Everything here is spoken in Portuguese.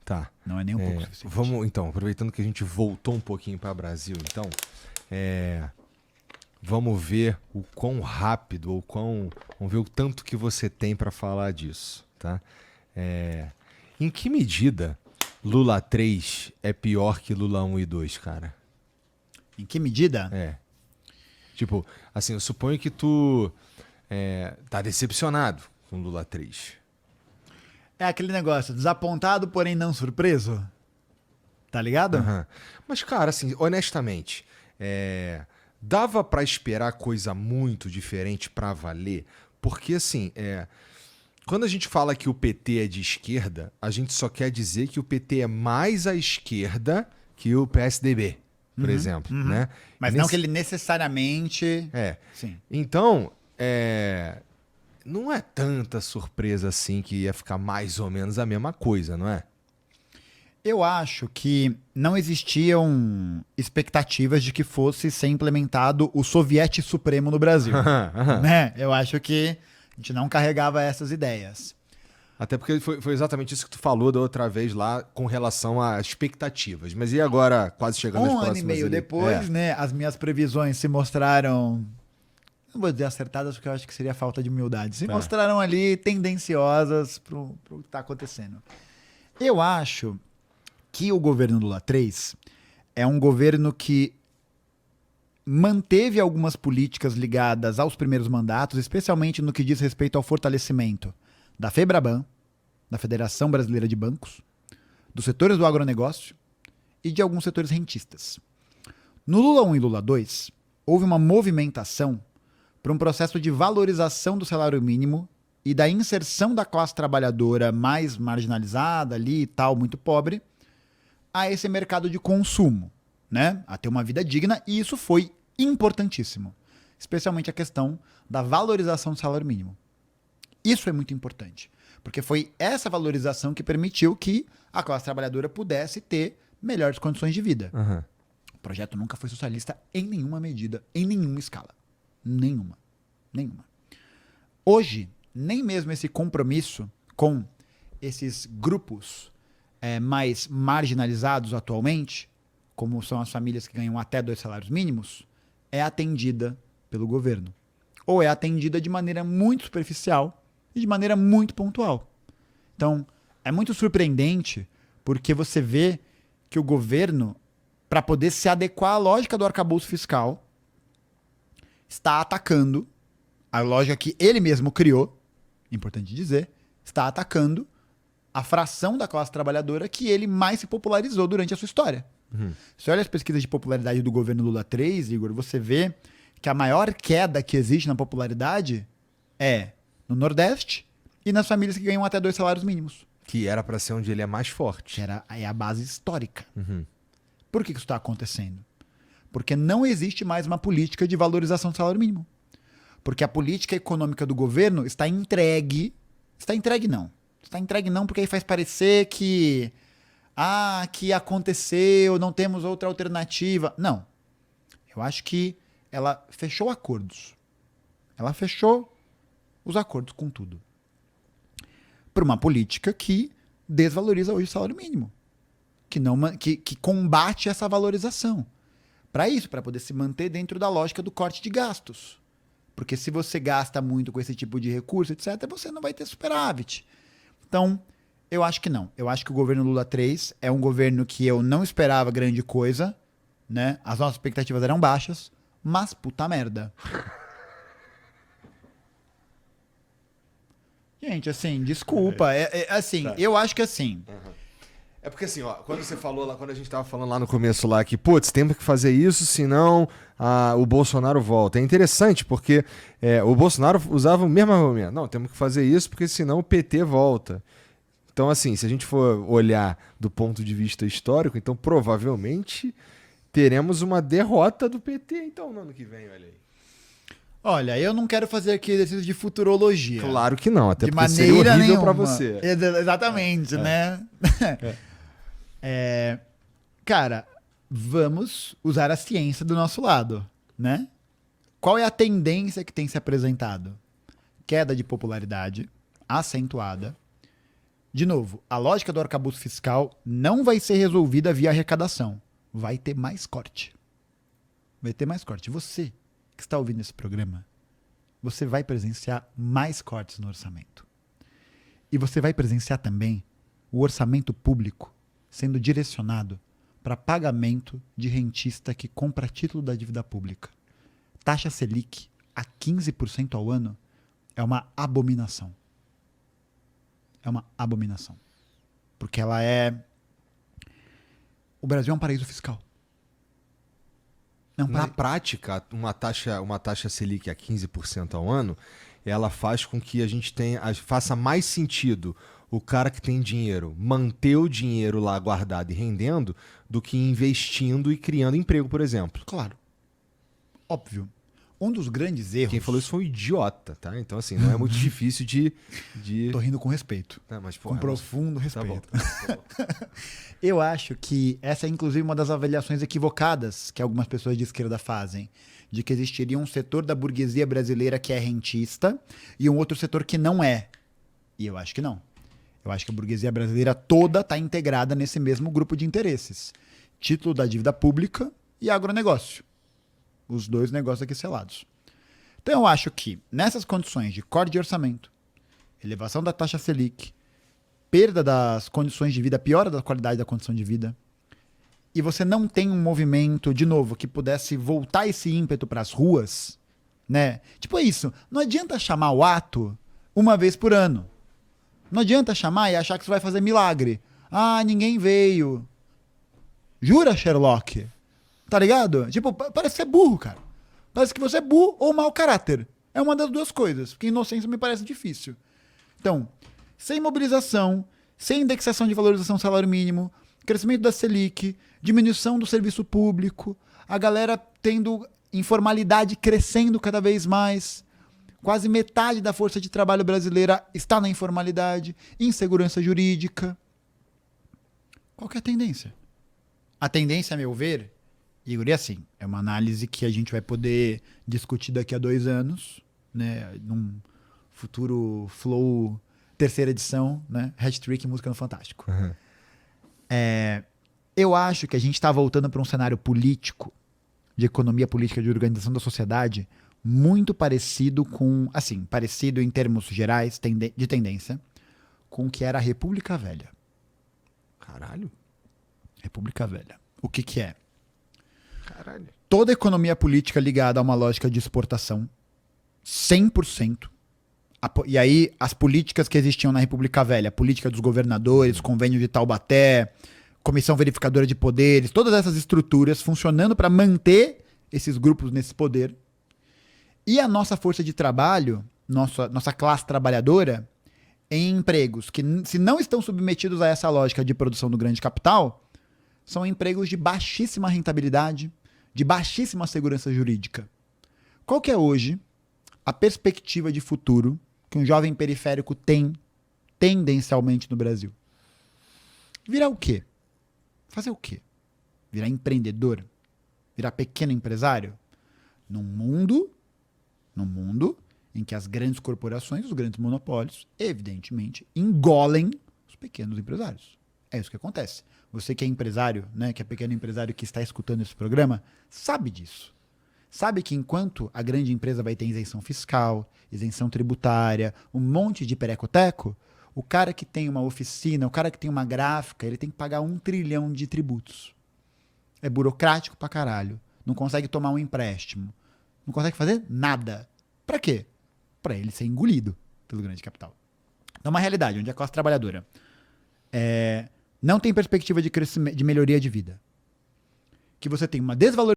Tá. Não é nem um pouco suficiente. Vamos, então, aproveitando que a gente voltou um pouquinho para o Brasil, então, vamos ver o quão rápido ou vamos ver o tanto que você tem para falar disso, tá? Em que medida Lula 3 é pior que Lula 1 e 2, cara? Em que medida? Tipo, assim, eu suponho que tu tá decepcionado com Lula 3. É aquele negócio, desapontado, porém não surpreso. Tá ligado? Uhum. Mas, cara, assim, honestamente, dava pra esperar coisa muito diferente pra valer? Porque, assim, quando a gente fala que o PT é de esquerda, a gente só quer dizer que o PT é mais à esquerda que o PSDB, por exemplo, né? Mas não que ele necessariamente... Sim. Então, não é tanta surpresa assim que ia ficar mais ou menos a mesma coisa, não é? Eu acho que não existiam expectativas de que fosse ser implementado o Soviete Supremo no Brasil. Né? Eu acho que a gente não carregava essas ideias. Até porque foi exatamente isso que tu falou da outra vez lá com relação a expectativas. Mas e agora, quase chegando às próximas... Um ano e meio depois, né, as minhas previsões se mostraram... Não vou dizer acertadas, porque eu acho que seria falta de humildade. Se mostraram ali tendenciosas pro que está acontecendo. Eu acho que o governo Lula 3 é um governo que manteve algumas políticas ligadas aos primeiros mandatos, especialmente no que diz respeito ao fortalecimento da FEBRABAN, da Federação Brasileira de Bancos, dos setores do agronegócio e de alguns setores rentistas. No Lula 1 e Lula 2, houve uma movimentação para um processo de valorização do salário mínimo e da inserção da classe trabalhadora mais marginalizada ali e tal, muito pobre, a esse mercado de consumo, né? A ter uma vida digna, e isso foi importantíssimo. Especialmente a questão da valorização do salário mínimo. Isso é muito importante, porque foi essa valorização que permitiu que a classe trabalhadora pudesse ter melhores condições de vida. Uhum. O projeto nunca foi socialista em nenhuma medida, em nenhuma escala. Nenhuma. Hoje, nem mesmo esse compromisso com esses grupos mais marginalizados atualmente, como são as famílias que ganham até 2 salários mínimos, é atendida pelo governo. Ou é atendida de maneira muito superficial e de maneira muito pontual. Então, é muito surpreendente porque você vê que o governo, para poder se adequar à lógica do arcabouço fiscal, está atacando a lógica que ele mesmo criou, importante dizer, está atacando a fração da classe trabalhadora que ele mais se popularizou durante a sua história. Você olha as pesquisas de popularidade do governo Lula 3, Igor, você vê que a maior queda que existe na popularidade é no Nordeste e nas famílias que ganham até 2 salários mínimos. Que era para ser onde ele é mais forte. Que é a base histórica. Por que isso está acontecendo? Porque não existe mais uma política de valorização do salário mínimo. Porque a política econômica do governo está entregue. Está entregue não, porque aí faz parecer que aconteceu, não temos outra alternativa. Não. Eu acho que ela fechou acordos. Ela fechou os acordos com tudo. Por uma política que desvaloriza hoje o salário mínimo. Que combate essa valorização. Para isso, para poder se manter dentro da lógica do corte de gastos. Porque se você gasta muito com esse tipo de recurso, etc., você não vai ter superávit. Então, eu acho que não. Eu acho que o governo Lula 3 é um governo que eu não esperava grande coisa, né? As nossas expectativas eram baixas, mas puta merda. Gente, assim, desculpa. Assim, tá. Eu acho que assim... É porque assim, ó, quando você falou lá, quando a gente tava falando lá no começo lá que, putz, temos que fazer isso, senão o Bolsonaro volta. É interessante porque o Bolsonaro usava o mesmo argumento. Não, temos que fazer isso porque senão o PT volta. Então, assim, se a gente for olhar do ponto de vista histórico, então provavelmente teremos uma derrota do PT, então, no ano que vem, olha aí. Olha, eu não quero fazer aqui exercício de futurologia. Claro que não, até de porque seria horrível nenhuma. Pra você. Exatamente, né? Cara, vamos usar a ciência do nosso lado, né? Qual é a tendência que tem se apresentado? Queda de popularidade acentuada, De novo, a lógica do arcabouço fiscal não vai ser resolvida via arrecadação. Vai ter mais corte. Vai ter mais corte. Você que está ouvindo esse programa, você vai presenciar mais cortes no orçamento. E você vai presenciar também o orçamento público sendo direcionado para pagamento de rentista que compra título da dívida pública. Taxa Selic a 15% ao ano é uma abominação. É uma abominação. Porque ela é... O Brasil é um paraíso fiscal. Na prática, uma taxa Selic a 15% ao ano, ela faz com que a gente faça mais sentido o cara que tem dinheiro manter o dinheiro lá guardado e rendendo do que investindo e criando emprego, por exemplo. Claro. Óbvio. Um dos grandes erros... Quem falou isso foi um idiota, tá? Então, assim, não é muito difícil de... Tô rindo com respeito. Não, mas, com profundo respeito. Tá bom. Eu acho que essa é, inclusive, uma das avaliações equivocadas que algumas pessoas de esquerda fazem, de que existiria um setor da burguesia brasileira que é rentista e um outro setor que não é. E eu acho que não. Eu acho que a burguesia brasileira toda está integrada nesse mesmo grupo de interesses. Título da dívida pública e agronegócio. Os dois negócios aqui selados. Então eu acho que nessas condições de corte de orçamento, elevação da taxa Selic, perda das condições de vida, piora da qualidade da condição de vida, e você não tem um movimento, de novo, que pudesse voltar esse ímpeto para as ruas, né? Tipo, é isso. Não adianta chamar o ato uma vez por ano. Não adianta chamar e achar que isso vai fazer milagre. Ah, ninguém veio. Jura, Sherlock? Tá ligado? Tipo, parece que você é burro, cara. Parece que você é burro ou mau caráter. É uma das duas coisas. Porque inocência me parece difícil. Então, sem mobilização, sem indexação de valorização do salário mínimo, crescimento da Selic, diminuição do serviço público, a galera tendo informalidade crescendo cada vez mais, quase metade da força de trabalho brasileira está na informalidade, insegurança jurídica. Qual que é a tendência? A tendência, a meu ver, Igor, é assim, é uma análise que a gente vai poder discutir daqui a 2 anos, né, num futuro Flow 3ª edição, né, Hat-Trick Música no Fantástico. Uhum. Eu acho que a gente está voltando para um cenário político, de economia política, de organização da sociedade, muito parecido com, assim, parecido em termos gerais, de tendência, com o que era a República Velha. Caralho. República Velha. O que que é? Caralho. Toda economia política ligada a uma lógica de exportação, 100%. E aí, as políticas que existiam na República Velha, política dos governadores, convênio de Taubaté, comissão verificadora de poderes, todas essas estruturas funcionando para manter esses grupos nesse poder. E a nossa força de trabalho, nossa classe trabalhadora, em empregos que, se não estão submetidos a essa lógica de produção do grande capital, são empregos de baixíssima rentabilidade, de baixíssima segurança jurídica. Qual que é hoje a perspectiva de futuro que um jovem periférico tem tendencialmente no Brasil? Virar o quê? Fazer o quê? Virar empreendedor? Virar pequeno empresário? Num mundo em que as grandes corporações, os grandes monopólios, evidentemente, engolem os pequenos empresários. É isso que acontece. Você que é empresário, né, que é pequeno empresário que está escutando esse programa, sabe disso. Sabe que enquanto a grande empresa vai ter isenção fiscal, isenção tributária, um monte de perecoteco, o cara que tem uma oficina, o cara que tem uma gráfica, ele tem que pagar 1 trilhão de tributos. É burocrático pra caralho. Não consegue tomar um empréstimo. Não consegue fazer nada. Pra quê? Pra ele ser engolido pelo grande capital. Então, uma realidade onde a classe trabalhadora não tem perspectiva de crescimento, de melhoria de vida. Que você tem uma desvalorização